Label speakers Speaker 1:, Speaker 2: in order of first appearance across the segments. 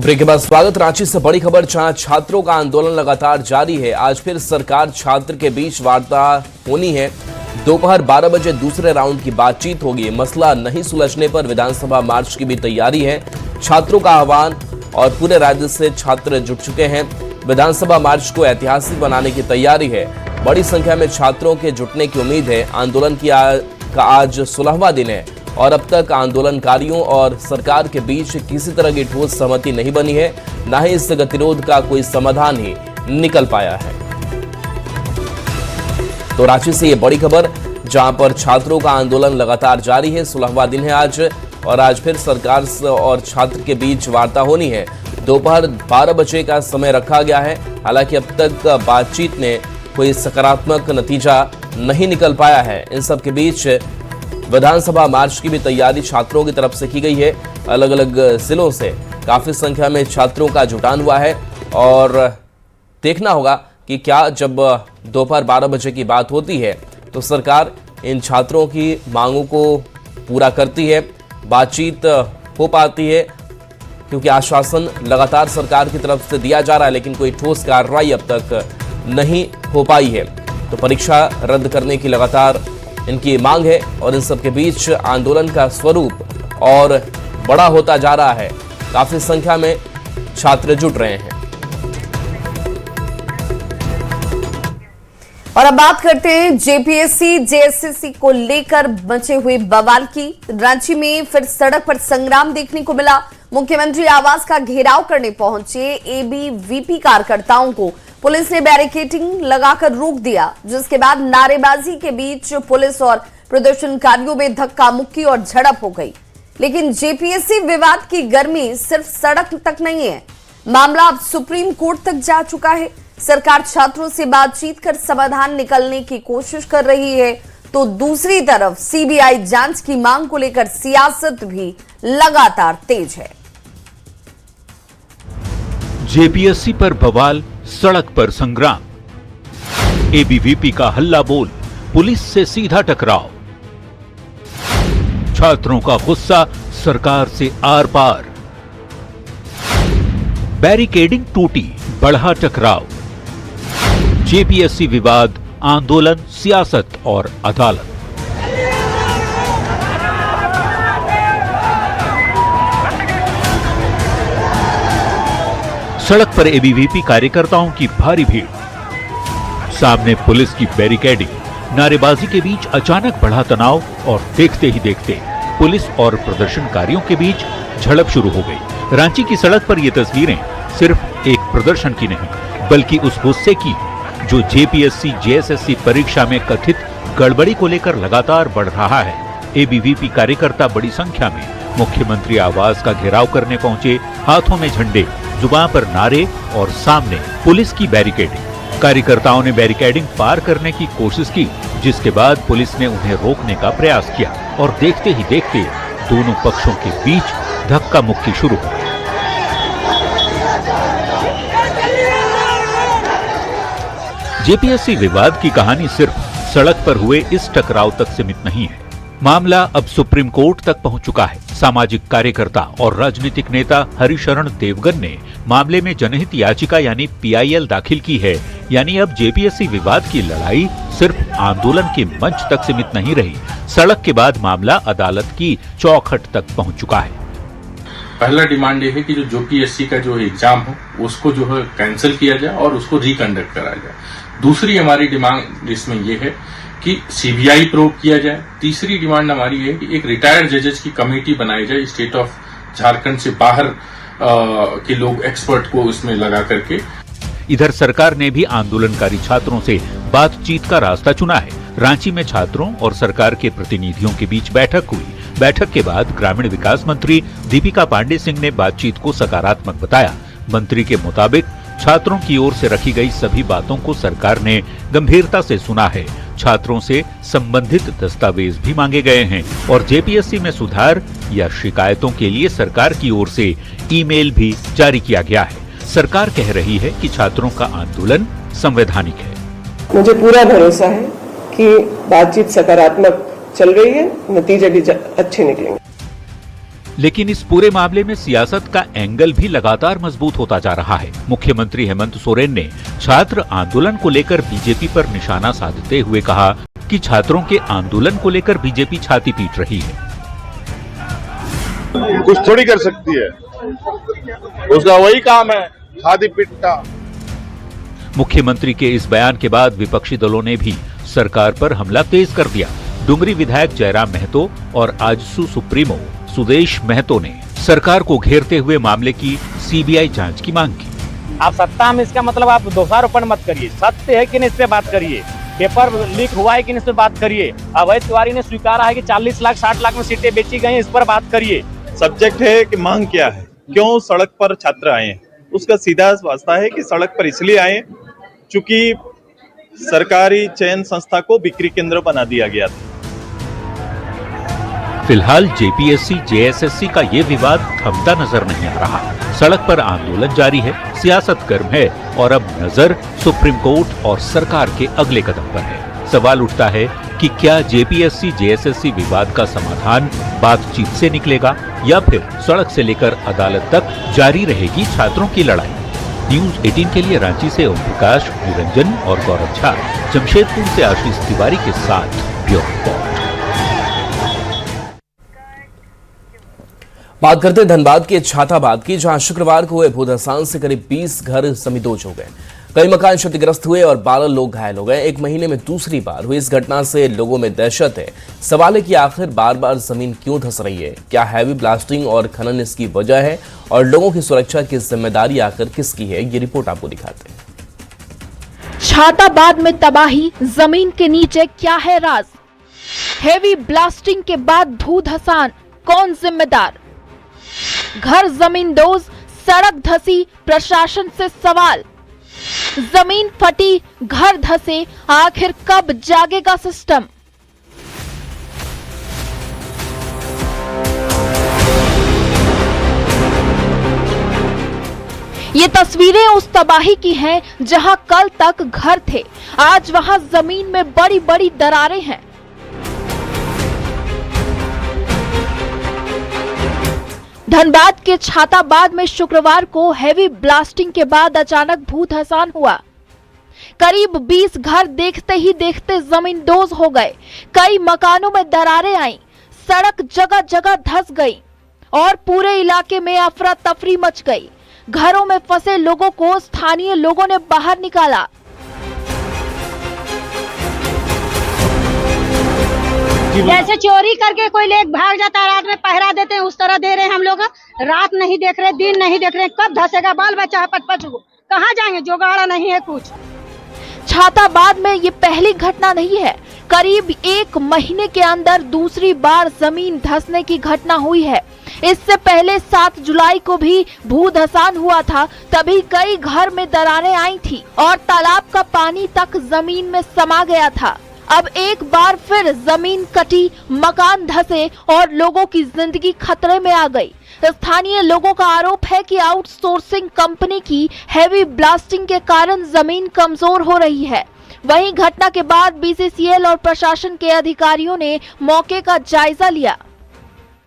Speaker 1: Break के बाद स्वागत। रांची से बड़ी खबर, जहां छात्रों का आंदोलन लगातार जारी है। आज फिर सरकार छात्र के बीच वार्ता होनी है। दोपहर 12 बजे दूसरे राउंड की बातचीत होगी। मसला नहीं सुलझने पर विधानसभा मार्च की भी तैयारी है। छात्रों का आह्वान और पूरे राज्य से छात्र जुट चुके हैं। विधानसभा मार्च को ऐतिहासिक बनाने की तैयारी है। बड़ी संख्या में छात्रों के जुटने की उम्मीद है। आंदोलन का आज 16वां दिन है और अब तक आंदोलनकारियों और सरकार के बीच किसी तरह की ठोस सहमति नहीं बनी है। न ही इस गतिरोध का कोई समाधान ही निकल पाया है। तो रांची से ये बड़ी खबर, जहां पर छात्रों का आंदोलन लगातार जारी है। 16वां दिन है आज और आज फिर सरकार और छात्र के बीच वार्ता होनी है। दोपहर 12 बजे का समय रखा गया है। हालांकि अब तक बातचीत में कोई सकारात्मक नतीजा नहीं निकल पाया है। इन सब के बीच विधानसभा मार्च की भी तैयारी छात्रों की तरफ से की गई है। अलग अलग जिलों से काफी संख्या में छात्रों का जुटान हुआ है और देखना होगा कि क्या जब दोपहर 12 बजे की बात होती है तो सरकार इन छात्रों की मांगों को पूरा करती है, बातचीत हो पाती है, क्योंकि आश्वासन लगातार सरकार की तरफ से दिया जा रहा है लेकिन कोई ठोस कार्रवाई अब तक नहीं हो पाई है। तो परीक्षा रद्द करने की लगातार इनकी मांग है और इन सब के बीच आंदोलन का स्वरूप और बड़ा होता जा रहा है। काफी संख्या में छात्र जुट रहे हैं।
Speaker 2: और अब बात करते हैं जेपीएससी जेएसएससी को लेकर मचे हुए बवाल की। रांची में फिर सड़क पर संग्राम देखने को मिला। मुख्यमंत्री आवास का घेराव करने पहुंचे एबीवीपी कार्यकर्ताओं को पुलिस ने बैरिकेडिंग लगाकर रोक दिया, जिसके बाद नारेबाजी के बीच पुलिस और प्रदर्शनकारियों में धक्का मुक्की और झड़प हो गई। लेकिन जेपीएससी विवाद की गर्मी सिर्फ सड़क तक नहीं है, मामला अब सुप्रीम कोर्ट तक जा चुका है। सरकार छात्रों से बातचीत कर समाधान निकालने की कोशिश कर रही है, तो दूसरी तरफ सीबीआई जांच की मांग को लेकर सियासत भी लगातार तेज है।
Speaker 3: जेपीएससी पर बवाल, सड़क पर संग्राम, एबीवीपी का हल्ला बोल, पुलिस से सीधा टकराव, छात्रों का गुस्सा सरकार से आर पार, बैरिकेडिंग टूटी, बढ़ा टकराव, जेपीएससी विवाद, आंदोलन, सियासत और अदालत। सड़क पर एबीवीपी कार्यकर्ताओं की भारी भीड़, सामने पुलिस की बैरिकेडिंग, नारेबाजी के बीच अचानक बढ़ा तनाव और देखते ही देखते पुलिस और प्रदर्शनकारियों के बीच झड़प शुरू हो गई। रांची की सड़क पर ये तस्वीरें सिर्फ एक प्रदर्शन की नहीं, बल्कि उस गुस्से की जो जेपीएससी जेएसएससी परीक्षा में कथित गड़बड़ी को लेकर लगातार बढ़ रहा है। एबीवीपी कार्यकर्ता बड़ी संख्या में मुख्यमंत्री आवास का घेराव करने पहुंचे। हाथों में झंडे, जुबान पर नारे और सामने पुलिस की बैरिकेडिंग। कार्यकर्ताओं ने बैरिकेडिंग पार करने की कोशिश की, जिसके बाद पुलिस ने उन्हें रोकने का प्रयास किया और देखते ही देखते दोनों पक्षों के बीच धक्का मुक्की शुरू हो गई। जेपीएससी विवाद की कहानी सिर्फ सड़क पर हुए इस टकराव तक सीमित नहीं है। मामला अब सुप्रीम कोर्ट तक पहुंच चुका है। सामाजिक कार्यकर्ता और राजनीतिक नेता हरिशरण देवगन ने मामले में जनहित याचिका यानी पीआईएल दाखिल की है। यानी अब जेपीएससी विवाद की लड़ाई सिर्फ आंदोलन के मंच तक सीमित नहीं रही। सड़क के बाद मामला अदालत की चौखट तक पहुंच चुका है।
Speaker 4: पहला डिमांड ये है कि जो जेपीएससी का जो एग्जाम हो उसको जो है कैंसिल किया जाए और उसको रिकंडक्ट कराया जाए। दूसरी हमारी डिमांड इसमें यह है कि सीबीआई प्रोब किया जाए। तीसरी डिमांड हमारी है कि एक रिटायर्ड जजेस की कमेटी बनाई जाए, स्टेट ऑफ झारखंड से बाहर के लोग एक्सपर्ट को इसमें लगा करके।
Speaker 3: इधर सरकार ने भी आंदोलनकारी छात्रों से बातचीत का रास्ता चुना है। रांची में छात्रों और सरकार के प्रतिनिधियों के बीच बैठक हुई। बैठक के बाद ग्रामीण विकास मंत्री दीपिका पांडे सिंह ने बातचीत को सकारात्मक बताया। मंत्री के मुताबिक छात्रों की ओर से रखी गई सभी बातों को सरकार ने गंभीरता से सुना है। छात्रों से संबंधित दस्तावेज भी मांगे गए हैं और जेपीएससी में सुधार या शिकायतों के लिए सरकार की ओर से ईमेल भी जारी किया गया है। सरकार कह रही है कि छात्रों का आंदोलन संवैधानिक है।
Speaker 5: मुझे पूरा भरोसा है कि बातचीत सकारात्मक चल रही है, नतीजे भी अच्छे निकलेंगे।
Speaker 3: लेकिन इस पूरे मामले में सियासत का एंगल भी लगातार मजबूत होता जा रहा है। मुख्यमंत्री हेमंत सोरेन ने छात्र आंदोलन को लेकर बीजेपी पर निशाना साधते हुए कहा कि छात्रों के आंदोलन को लेकर बीजेपी छाती पीट रही है।
Speaker 6: कुछ थोड़ी कर सकती है, उसका वही काम है, छाती पीटना।
Speaker 3: मुख्यमंत्री के इस बयान के बाद विपक्षी दलों ने भी सरकार पर हमला तेज कर दिया। डुमरी विधायक जयराम महतो और आजसू सुप्रीमो सुदेश महतो ने सरकार को घेरते हुए मामले की सीबीआई जांच की मांग की।
Speaker 7: आप सत्ता में, इसका मतलब आप दोषारोपण मत करिए, सत्य है कि नहीं इस पे बात करिए, पेपर लीक हुआ है कि नहीं इस पे बात करिए, अवैध तिवारी ने स्वीकारा है कि 40 लाख 60 लाख में सीटें बेची गई हैं, इस पर बात करिए।
Speaker 8: सब्जेक्ट है कि मांग क्या है, क्यों सड़क पर छात्र आए हैं, उसका सीधा वास्ता है कि सड़क पर इसलिए आए चूंकि सरकारी चयन संस्था को बिक्री केंद्र बना दिया गया था।
Speaker 3: फिलहाल जेपीएससी जेएसएससी का ये विवाद थमता नजर नहीं आ रहा। सड़क पर आंदोलन जारी है, सियासत गर्म है और अब नजर सुप्रीम कोर्ट और सरकार के अगले कदम पर है। सवाल उठता है कि क्या जेपीएससी जेएसएससी विवाद का समाधान बातचीत से निकलेगा या फिर सड़क से लेकर अदालत तक जारी रहेगी छात्रों की लड़ाई। न्यूज 18 के लिए रांची से ओम प्रकाश, निरंजन और गौरव झा, जमशेदपुर से आशीष तिवारी के साथ ब्यूरो रिपोर्ट।
Speaker 1: बात करते धनबाद के छाताबाद की, जहां शुक्रवार को हुए भूधसान से करीब 20 घर समीदोज हो गए। कई मकान क्षतिग्रस्त हुए और 12 लोग घायल हो गए। एक महीने में दूसरी बार हुई इस घटना से लोगों में दहशत है। सवाल है कि आखिर बार बार जमीन क्यों धंस रही है? क्या हैवी ब्लास्टिंग और खनन इसकी वजह है? और लोगों की सुरक्षा की जिम्मेदारी आखिर किसकी है? ये रिपोर्ट आपको दिखाते हैं।
Speaker 9: छाताबाद में तबाही, जमीन के नीचे क्या है राज? हेवी ब्लास्टिंग के बाद भूधसान, कौन जिम्मेदार? घर जमींदोज, सड़क धसी, प्रशासन से सवाल। जमीन फटी, घर धसे, आखिर कब जागेगा सिस्टम? ये तस्वीरें उस तबाही की हैं जहां कल तक घर थे, आज वहां जमीन में बड़ी बड़ी दरारें हैं। धनबाद के छाताबाद में शुक्रवार को हेवी ब्लास्टिंग के बाद अचानक भूधसान हुआ। करीब 20 घर देखते ही देखते जमींदोज हो गए। कई मकानों में दरारें आईं, सड़क जगह जगह धंस गई और पूरे इलाके में अफरा तफरी मच गई। घरों में फंसे लोगों को स्थानीय लोगों ने बाहर निकाला।
Speaker 10: जैसे चोरी करके कोई लेक भाग जाता है, रात में पहरा देते हैं, उस तरह दे रहे हैं हम लोग। रात नहीं देख रहे, दिन नहीं देख रहे, कब धसेगा बाल बच्चा है पच कहाँ जाएंगे? जोगाड़ा नहीं है कुछ।
Speaker 9: छाताबाद में ये पहली घटना नहीं है। करीब एक महीने के अंदर दूसरी बार जमीन धंसने की घटना हुई है। इससे पहले 7 जुलाई को भी भूधसान हुआ था, तभी कई घर में दरारें आई थी और तालाब का पानी तक जमीन में समा गया था। अब एक बार फिर जमीन कटी, मकान धंसे और लोगों की जिंदगी खतरे में आ गई। स्थानीय लोगों का आरोप है कि आउटसोर्सिंग कंपनी की हेवी ब्लास्टिंग के कारण जमीन कमजोर हो रही है। वहीं घटना के बाद बीसीसीएल और प्रशासन के अधिकारियों ने मौके का जायजा लिया।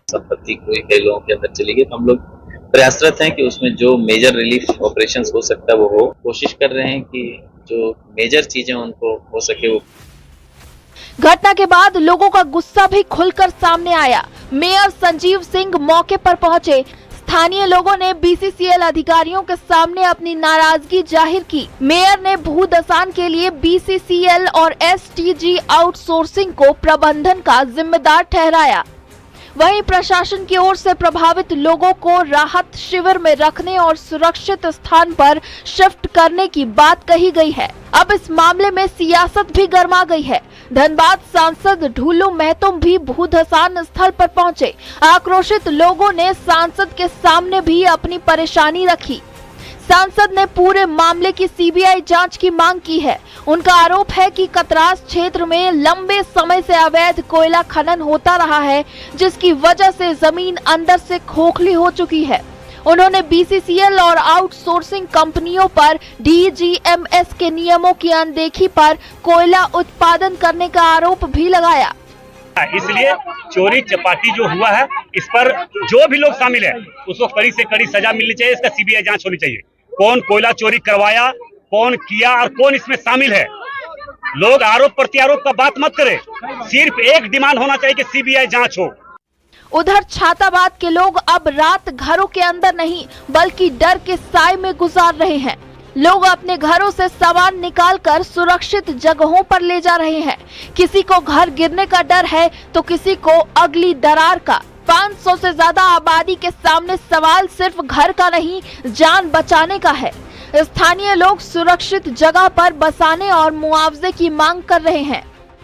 Speaker 11: संपत्ति कोई कई लोगों के अंदर चली गई, तो हम लोग प्रयासरत हैं कि उसमें जो मेजर रिलीफ ऑपरेशंस हो सकता है वो हो। कोशिश कर रहे हैं कि जो मेजर चीजें उनको हो सके वो।
Speaker 9: घटना के बाद लोगों का गुस्सा भी खुलकर सामने आया। मेयर संजीव सिंह मौके पर पहुंचे। स्थानीय लोगों ने बीसीसीएल अधिकारियों के सामने अपनी नाराजगी जाहिर की। मेयर ने भूधसान के लिए बीसीसीएल और एसटीजी आउटसोर्सिंग को प्रबंधन का जिम्मेदार ठहराया। वहीं प्रशासन की ओर से प्रभावित लोगों को राहत शिविर में रखने और सुरक्षित स्थान पर शिफ्ट करने की बात कही गई है। अब इस मामले में सियासत भी गर्मा गई है। धनबाद सांसद ढूलू महतो भी भूधसान स्थल पर पहुंचे। आक्रोशित लोगों ने सांसद के सामने भी अपनी परेशानी रखी। सांसद ने पूरे मामले की सीबीआई जांच की मांग की है। उनका आरोप है कि कतरास क्षेत्र में लंबे समय से अवैध कोयला खनन होता रहा है, जिसकी वजह से जमीन अंदर से खोखली हो चुकी है। उन्होंने बीसीसीएल और आउटसोर्सिंग कंपनियों पर डीजीएमएस के नियमों की अनदेखी पर कोयला उत्पादन करने का आरोप भी लगाया।
Speaker 7: इसलिए चोरी चपाटी जो हुआ है, इस पर जो भी लोग शामिल है उसको कड़ी से कड़ी सजा मिलनी चाहिए। इसका सीबीआई जांच होनी चाहिए। कौन कोयला चोरी करवाया, कौन किया और कौन इसमें शामिल है। लोग आरोप प्रत्यारोप का बात मत करें, सिर्फ एक डिमांड होना चाहिए कि सीबीआई जांच हो।
Speaker 9: उधर छाताबाद के लोग अब रात घरों के अंदर नहीं बल्कि डर के साए में गुजार रहे हैं। लोग अपने घरों से सामान निकालकर सुरक्षित जगहों पर ले जा रहे हैं। किसी को घर गिरने का डर है तो किसी को अगली दरार का। 500 से ज्यादा आबादी के सामने सवाल सिर्फ घर का नहीं, जान बचाने का है। स्थानीय लोग सुरक्षित जगह पर बसाने और मुआवजे की मांग कर रहे हैं।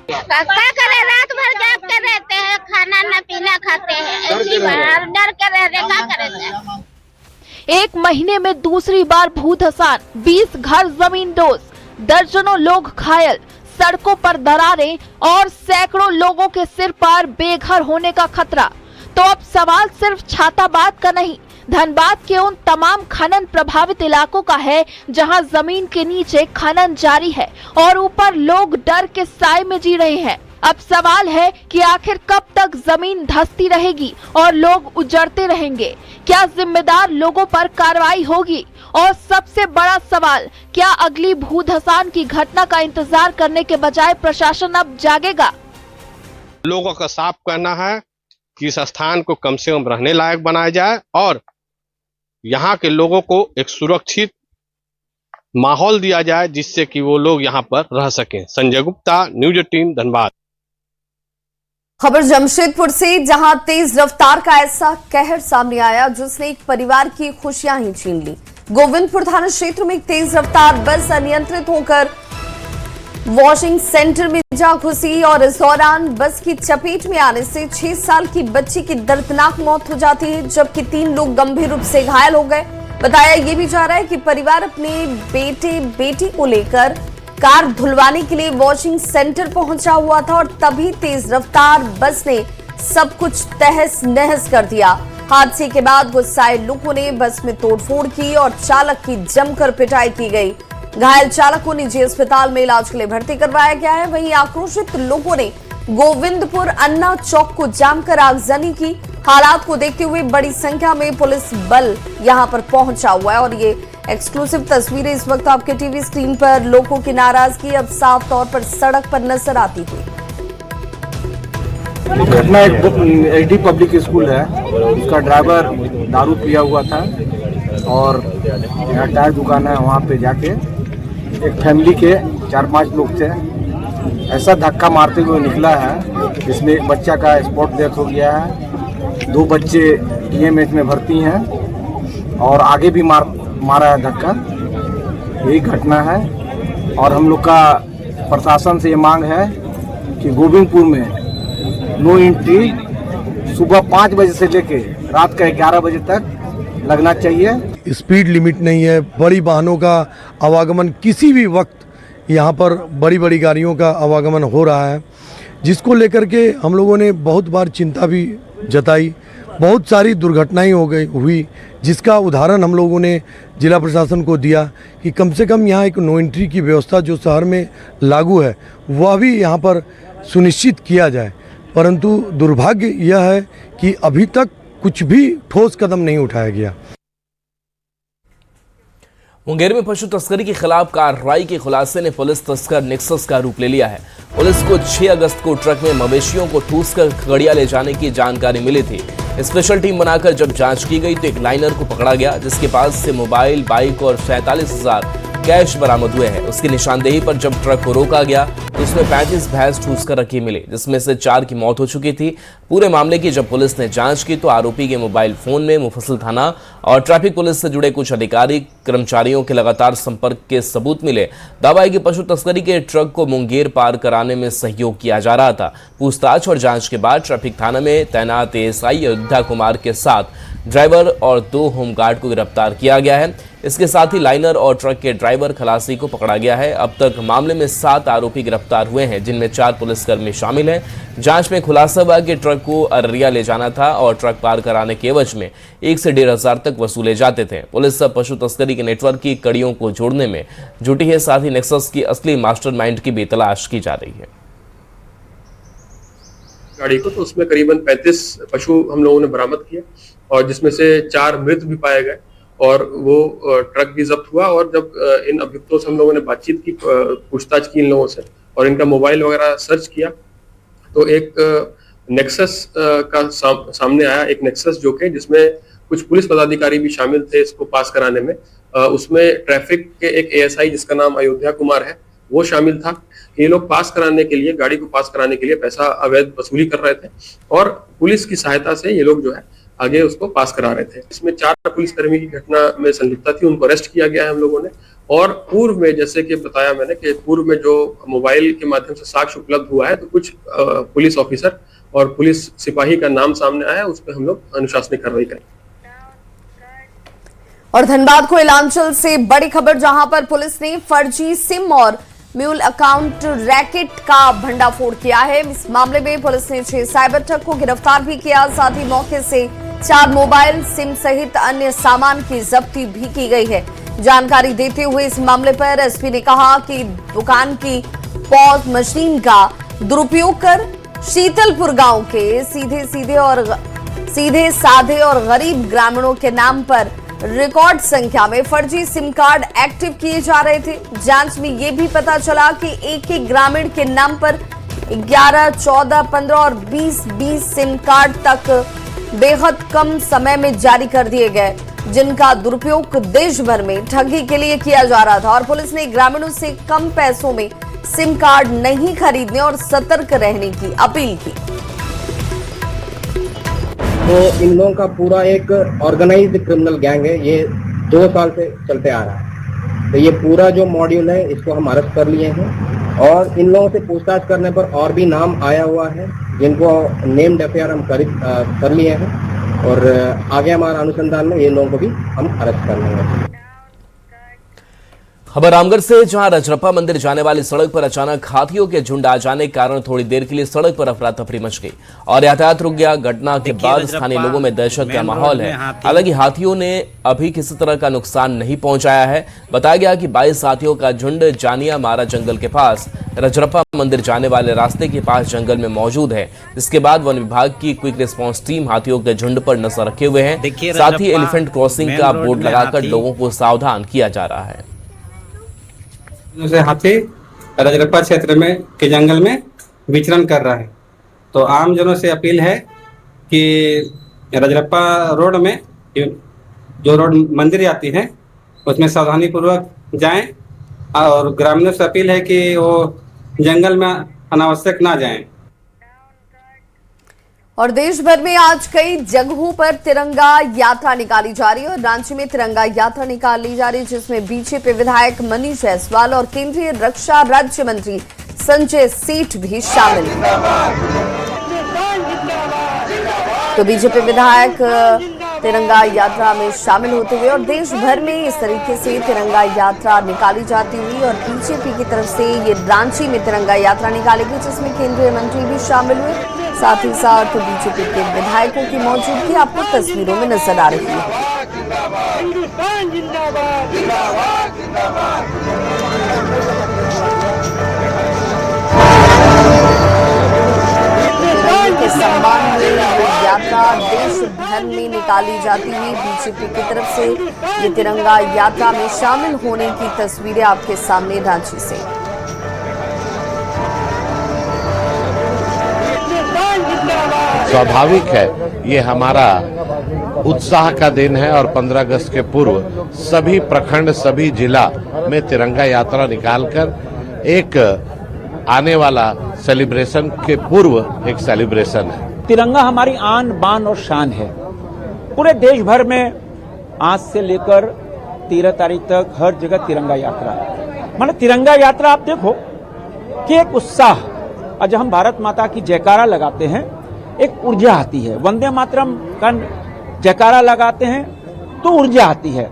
Speaker 10: क्या करें, रात भर जाग कर रहते हैं, खाना न पीना खाते हैं, डर कर रहे क्या करें।
Speaker 9: एक महीने में दूसरी बार भूधसान, 20 घर जमींदोज, दर्जनों लोग घायल, सड़कों पर दरारें और सैकड़ों लोगों के सिर पर बेघर होने का खतरा। तो अब सवाल सिर्फ छाताबाद का नहीं, धनबाद के उन तमाम खनन प्रभावित इलाकों का है जहां जमीन के नीचे खनन जारी है और ऊपर लोग डर के साए में जी रहे हैं। अब सवाल है कि आखिर कब तक जमीन धंसती रहेगी और लोग उजड़ते रहेंगे। क्या जिम्मेदार लोगों पर कार्रवाई होगी? और सबसे बड़ा सवाल, क्या अगली भूधसान की घटना का इंतजार करने के बजाय प्रशासन अब जागेगा?
Speaker 12: लोगों का साफ कहना है कि इस स्थान को कम से कम रहने लायक बनाया जाए और यहाँ के लोगों को एक सुरक्षित माहौल दिया जाए जिससे कि वो लोग यहाँ पर रह सकें। संजय गुप्ता, न्यूज 18 धनबाद।
Speaker 2: खबर जमशेदपुर से, जहां तेज रफ्तार का ऐसा कहर सामने आया जिसने एक परिवार की खुशियां ही छीन ली। गोविंदपुर थाना क्षेत्र में एक तेज रफ्तार बस अनियंत्रित होकर वॉशिंग सेंटर में जा घुसी और इस दौरान बस की चपेट में आने से 6 साल की बच्ची की दर्दनाक मौत हो जाती है, जबकि 3 लोग गंभीर रूप से घायल हो गए। बताया ये भी जा रहा है कि परिवार अपने बेटे बेटी को लेकर कार धुलवाने के लिए वॉशिंग सेंटर पहुंचा हुआ था और तभी तेज रफ्तार बस ने सब कुछ तहस नहस कर दिया। हादसे के बाद गुस्साए लोगों ने बस में तोड़फोड़ की और चालक की जमकर पिटाई की गई। घायल चालक को निजी अस्पताल में इलाज के लिए भर्ती करवाया गया है। वहीं आक्रोशित लोगों ने गोविंदपुर अन्ना चौक को जाम कर आगजनी की। हालात को देखते हुए बड़ी संख्या में पुलिस बल यहां पर पहुंचा हुआ है और ये एक्सक्लूसिव तस्वीरें इस वक्त आपके टीवी स्क्रीन पर लोगों की नाराजगी अब साफ तौर पर सड़क पर नजर आती हुई।
Speaker 13: घटना एक एडी पब्लिक स्कूल है, उसका ड्राइवर दारू पिया हुआ था और यहाँ टायर दुकान है, वहाँ पे जाके एक फैमिली के 4-5 लोग थे, ऐसा धक्का मारते हुए निकला है जिसमें एक बच्चा का स्पॉट डेथ हो गया है। 2 बच्चे DMH में भर्ती हैं और आगे भी मारा है धक्का। यही घटना है और हम लोग का प्रशासन से ये मांग है कि गोविंदपुर में नो एंट्री सुबह 5 बजे से लेके रात का 11 बजे तक लगना चाहिए।
Speaker 14: स्पीड लिमिट नहीं है, बड़ी वाहनों का आवागमन किसी भी वक्त यहाँ पर बड़ी गाड़ियों का आवागमन हो रहा है, जिसको लेकर के हम लोगों ने बहुत बार चिंता भी जताई। बहुत सारी दुर्घटनाएं हुई जिसका उदाहरण हम लोगों ने जिला प्रशासन को दिया कि कम से कम यहाँ एक नो एंट्री की व्यवस्था जो शहर में लागू है वह भी यहाँ पर सुनिश्चित किया जाए, परंतु दुर्भाग्य यह है कि अभी तक कुछ भी ठोस कदम नहीं उठाया गया।
Speaker 1: मुंगेर में पशु तस्करी के खिलाफ कार्रवाई के खुलासे ने पुलिस तस्कर नेक्सस का रूप ले लिया है। पुलिस को 6 अगस्त को ट्रक में मवेशियों को ठूस कर खगड़िया ले जाने की जानकारी मिली थी। स्पेशल टीम बनाकर जब जांच की गई तो एक लाइनर को पकड़ा गया जिसके पास से मोबाइल, बाइक और 47,000 कैश बरामद हुए हैं। उसकी निशानदेही पर जब ट्रक को रोका गया तो उसमें 35 भैंस ठूस कर रखी मिली, जिसमें से 4 की मौत हो चुकी थी। पूरे मामले की जब पुलिस ने जांच की तो आरोपी के मोबाइल फोन में मुफस्सिल थाना और ट्रैफिक पुलिस से जुड़े कुछ अधिकारी कर्मचारियों के लगातार संपर्क के सबूत मिले। दावा है कि पशु तस्करी के ट्रक को मुंगेर पार कराने में सहयोग किया जा रहा था। पूछताछ और जांच के बाद ट्रैफिक थाना में तैनात ASI अयोध्या कुमार के साथ ड्राइवर और 2 होमगार्ड को गिरफ्तार किया गया है। इसके साथ ही लाइनर और ट्रक के ड्राइवर खलासी को पकड़ा गया है। अब तक मामले में 7 आरोपी गिरफ्तार हुए हैं, जिनमें 4 पुलिसकर्मी शामिल हैं। जांच में खुलासा हुआ कि ट्रक को अररिया ले जाना था और ट्रक पार कराने के एवज में 1 से 1,500 तक वसूले जाते थे। पुलिस अब पशु तस्करी के नेटवर्क की कड़ियों को जोड़ने में जुटी है, साथ ही नेक्सस की असली मास्टरमाइंड की भी तलाश की जा रही है।
Speaker 15: गाड़ी को, तो उसमें करीबन 35 पशु हम लोगों ने बरामद किए और जिसमें से 4 मृत भी पाए गए और वो ट्रक भी जब्त हुआ। और जब इन अभियुक्तों से हम लोगों ने बातचीत की, पूछताछ की इन लोगों से और इनका मोबाइल वगैरह सर्च किया, तो एक नेक्सस का सामने आया, एक नेक्सस जो कि जिसमें कुछ पुलिस पदाधिकारी भी शामिल थे इसको पास कराने में। उसमें ट्रैफिक के एक एएसआई जिसका नाम अयोध्या कुमार है वो शामिल था। ये लोग पास कराने के लिए, गाड़ी को पास कराने के लिए पैसा अवैध वसूली कर रहे थे और पुलिस की सहायता से ये लोग जो है आगे उसको पास करा रहे थे। इसमें 4 पुलिसकर्मी की घटना में संलिप्तता थी, उनको अरेस्ट किया गया है हम लोगों ने। और पूर्व में, जैसे कि बताया मैंने, कि पूर्व में जो मोबाइल के माध्यम से साक्ष्य उपलब्ध हुआ है, तो कुछ पुलिस ऑफिसर और पुलिस सिपाही का नाम सामने आया है, उस पर हम लोग अनुशासनिक कार्रवाई करेंगे।
Speaker 2: और धनबाद को इलांचल से बड़ी खबर, जहां पर पुलिस ने फर्जी सिम और म्यूल अकाउंट रैकेट का भंडाफोड़ किया है। इस मामले में पुलिस ने 6 साइबर ठग को गिरफ्तार भी किया। साथ ही मौके से 4 मोबाइल सिम सहित अन्य सामान की जब्ती भी की गई है। जानकारी देते हुए इस मामले पर एसपी ने कहा कि दुकान की पॉज मशीन का दुरुपयोग कर शीतलपुर गांव के सीधे साधे और गरीब ग्रामीणों के नाम पर रिकॉर्ड संख्या में फर्जी सिम कार्ड एक्टिव किए जा रहे थे। जांच में यह भी पता चला कि एक ग्रामीण के नाम पर 11, 14, 15 और 20 सिम कार्ड तक बेहद कम समय में जारी कर दिए गए, जिनका दुरुपयोग देश भर में ठगी के लिए किया जा रहा था। और पुलिस ने ग्रामीणों से कम पैसों में सिम कार्ड नहीं खरीदने और सतर्क रहने की अपील की।
Speaker 13: तो इन लोगों का पूरा एक ऑर्गेनाइज्ड क्रिमिनल गैंग है, ये 2 साल से चलते आ रहा है। तो ये पूरा जो मॉड्यूल है इसको हम अरेस्ट कर लिए हैं और इन लोगों से पूछताछ करने पर और भी नाम आया हुआ है, जिनको नेम्ड एफआईआर हम कर लिए हैं और आगे हमारा अनुसंधान में ये लोगों को भी हम अरेस्ट कर लेंगे।
Speaker 1: खबर रामगढ़ से, जहां रजरप्पा मंदिर जाने वाली सड़क पर अचानक हाथियों के झुंड आ जाने के कारण थोड़ी देर के लिए सड़क पर अफरा तफरी मच गई और यातायात रुक गया। घटना के बाद स्थानीय लोगों में दहशत का माहौल है। हालांकि हाथियों ने अभी किसी तरह का नुकसान नहीं पहुंचाया है। बताया गया कि 22 हाथियों का झुंड जानिया मारा जंगल के पास रजरप्पा मंदिर जाने वाले रास्ते के पास जंगल में मौजूद है। इसके बाद वन विभाग की क्विक रिस्पांस टीम हाथियों के झुंड पर नजर रखे हुए है। साथ ही एलिफेंट क्रॉसिंग का बोर्ड लगाकर लोगों को सावधान किया जा रहा है।
Speaker 16: से हाथी रजरप्पा क्षेत्र में के जंगल में विचरण कर रहा है, तो आम जनों से अपील है कि रजरप्पा रोड में जो रोड मंदिर जाती है उसमें सावधानी पूर्वक जाएं और ग्रामीणों से अपील है कि वो जंगल में अनावश्यक ना जाएं।
Speaker 2: और देश भर में आज कई जगहों पर तिरंगा यात्रा निकाली जा रही है और रांची में तिरंगा यात्रा निकाली जा रही है, जिसमें बीजेपी विधायक मनीष जायसवाल और केंद्रीय रक्षा राज्य मंत्री संजय सेठ भी शामिल हैं। तो बीजेपी विधायक तिरंगा यात्रा में शामिल होते हुए और देश भर में इस तरीके से तिरंगा यात्रा निकाली जाती हुई और बीजेपी की तरफ से ये रांची में तिरंगा यात्रा निकाली गई, जिसमें केंद्रीय मंत्री भी शामिल हुए। साथ ही साथ बीजेपी के विधायकों की मौजूदगी आपको तस्वीरों में नजर आ रही है। तिरंगे के सम्मान में ये यात्रा देश भर में निकाली जाती है। बीजेपी की तरफ से ये तिरंगा यात्रा में शामिल होने की तस्वीरें आपके सामने रांची से।
Speaker 17: स्वाभाविक है, ये हमारा उत्साह का दिन है और 15 अगस्त के पूर्व सभी प्रखंड, सभी जिला में तिरंगा यात्रा निकालकर एक आने वाला सेलिब्रेशन के पूर्व एक सेलिब्रेशन है।
Speaker 18: तिरंगा हमारी आन बान और शान है। पूरे देश भर में आज से लेकर 13 तारीख तक हर जगह तिरंगा यात्रा है। माने तिरंगा यात्रा आप देखो कि एक उत्साह, और जब हम भारत माता की जयकारा लगाते हैं एक ऊर्जा आती है। वंदे मातरम का जयकारा लगाते हैं तो ऊर्जा आती है।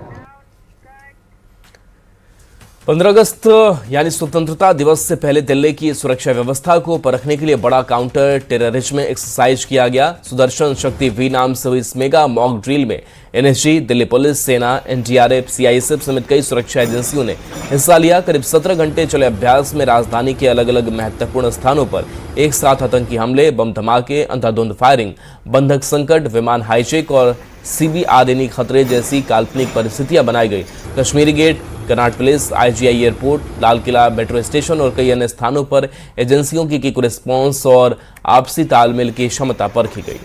Speaker 1: 15 अगस्त यानी स्वतंत्रता दिवस से पहले दिल्ली की सुरक्षा व्यवस्था को परखने के लिए बड़ा काउंटर टेररिज्म एक्सरसाइज किया गया। सुदर्शन शक्ति वी नाम से हुई इस मेगा मॉक ड्रिल में एनएसजी, दिल्ली पुलिस, सेना, एनडीआरएफ, सीआईएसएफ समेत कई सुरक्षा एजेंसियों ने हिस्सा लिया। करीब 17 घंटे चले अभ्यास में राजधानी के अलग अलग महत्वपूर्ण स्थानों पर एक साथ आतंकी हमले, बम धमाके, अंधाधुंध फायरिंग, बंधक संकट, विमान हाईजैक और सीबीआर खतरे जैसी काल्पनिक परिस्थितियां बनाई गई। Kashmiri Gate, Connaught Place, IGI airport, Lal Qila, metro station और कई अन्य स्थानों पर एजेंसियों की क्विक रिस्पॉन्स और आपसी तालमेल की क्षमता परखी गई।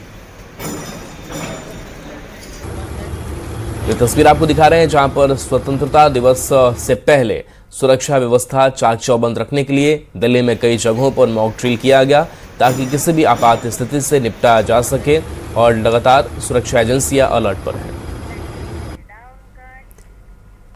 Speaker 1: ये तस्वीर आपको दिखा रहे हैं जहां पर स्वतंत्रता दिवस से पहले सुरक्षा व्यवस्था चाक चौबंद रखने के लिए दिल्ली में कई जगहों पर मॉक ड्रिल किया गया ताकि किसी भी आपात स्थिति से निपटा जा सके और लगातार सुरक्षा एजेंसियां अलर्ट पर हैं।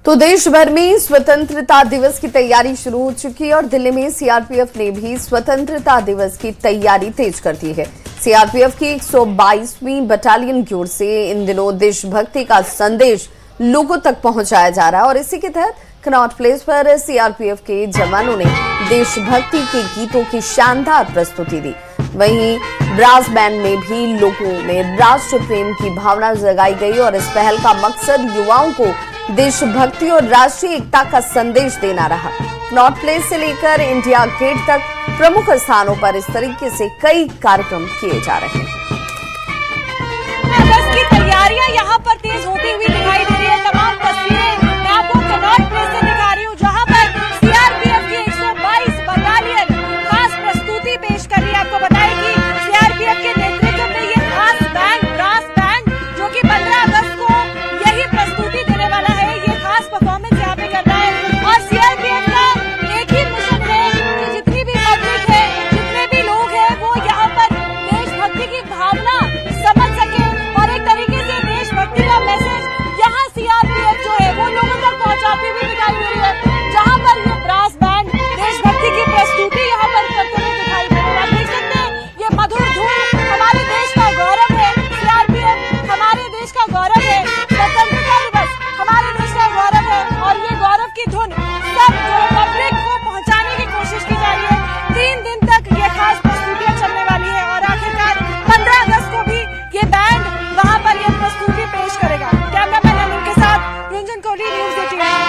Speaker 2: तो देश भर में स्वतंत्रता दिवस की तैयारी शुरू हो चुकी है और दिल्ली में सीआरपीएफ ने भी स्वतंत्रता दिवस की तैयारी तेज कर दी है। सीआरपीएफ की 122वीं बटालियन की ओर से इन दिनों देशभक्ति का संदेश लोगों तक पहुंचाया जा रहा है और इसी के तहत कनॉट प्लेस पर सीआरपीएफ के जवानों ने देशभक्ति के गीतों की शानदार प्रस्तुति दी। वहीं ब्रास बैंड में भी लोगों में राष्ट्र प्रेम की भावना जगाई गई और इस पहल का मकसद युवाओं को देशभक्ति और राष्ट्रीय एकता का संदेश देना रहा। कनॉट प्लेस से लेकर इंडिया गेट तक प्रमुख स्थानों पर इस तरीके से कई कार्यक्रम किए जा रहे हैं।
Speaker 19: अगस्त की तैयारियां यहाँ पर तेज होती हुई दिखाई दे रही है। तमाम तस्वीरें मैं आपको कनॉट प्लेस से दिखा रही हूँ जहाँ पर सीआरपीएफ की 122 बटालियन खास प्रस्तुति पेश कर रही है। आपको बताएं कि सीआरपीएफ के नेतृत्व में ये खास बैंड, ब्रास बैंड, जो कि 15 अगस्त को यही प्रस्तुति देने वाला है, ये खास परफॉर्मेंस यहाँ पे कर रहा है। और सीआरपीएफ का एक ही मिशन है कि जितनी भी पब्लिक है, जितने भी लोग हैं, वो यहाँ पर देशभक्ति की भावना समझ सके और एक तरीके से देशभक्ति का मैसेज यहाँ सीआरपीएफ जो है वो लोगों तक पहुँचाती हुई दिखाई दे रही है। जहाँ पर ये ब्रास बैंड देशभक्ति की प्रस्तुति यहाँ पर करते हुए दिखाई दे रहे हैं। आप देख सकते हैं ये मधुर धुन हमारे देश का गौरव है। सीआरपीएफ हमारे देश का गौरव है। स्वतंत्रता दिवस हमारे देश का गौरव है और ये गौरव की धुन सब पब्लिक को पहुंचाने की कोशिश की जा रही है। 3 दिन तक ये खास प्रस्तुतियां चलने वाली है और आखिरकार 15 अगस्त को भी ये बैंड वहां पर ये प्रस्तुति पेश करेगा। कैमरामैन अनिल के साथ रंजन कोहली, न्यूज़ 18।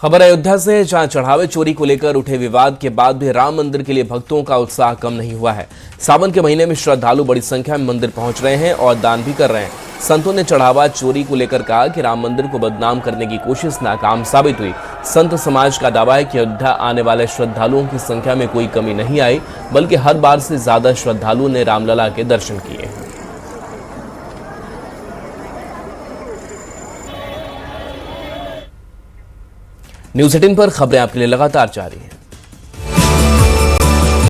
Speaker 1: खबर अयोध्या से, जहां चढ़ावे चोरी को लेकर उठे विवाद के बाद भी राम मंदिर के लिए भक्तों का उत्साह कम नहीं हुआ है। सावन के महीने में श्रद्धालु बड़ी संख्या में मंदिर पहुंच रहे हैं और दान भी कर रहे हैं। संतों ने चढ़ावा चोरी को लेकर कहा कि राम मंदिर को बदनाम करने की कोशिश नाकाम साबित हुई। संत समाज का दावा है कि अयोध्या आने वाले श्रद्धालुओं की संख्या में कोई कमी नहीं आई, बल्कि हर बार से ज्यादा श्रद्धालुओं ने रामलला के दर्शन किए। न्यूज़ 18 पर खबरें आपके लिए लगातार जारी हैं।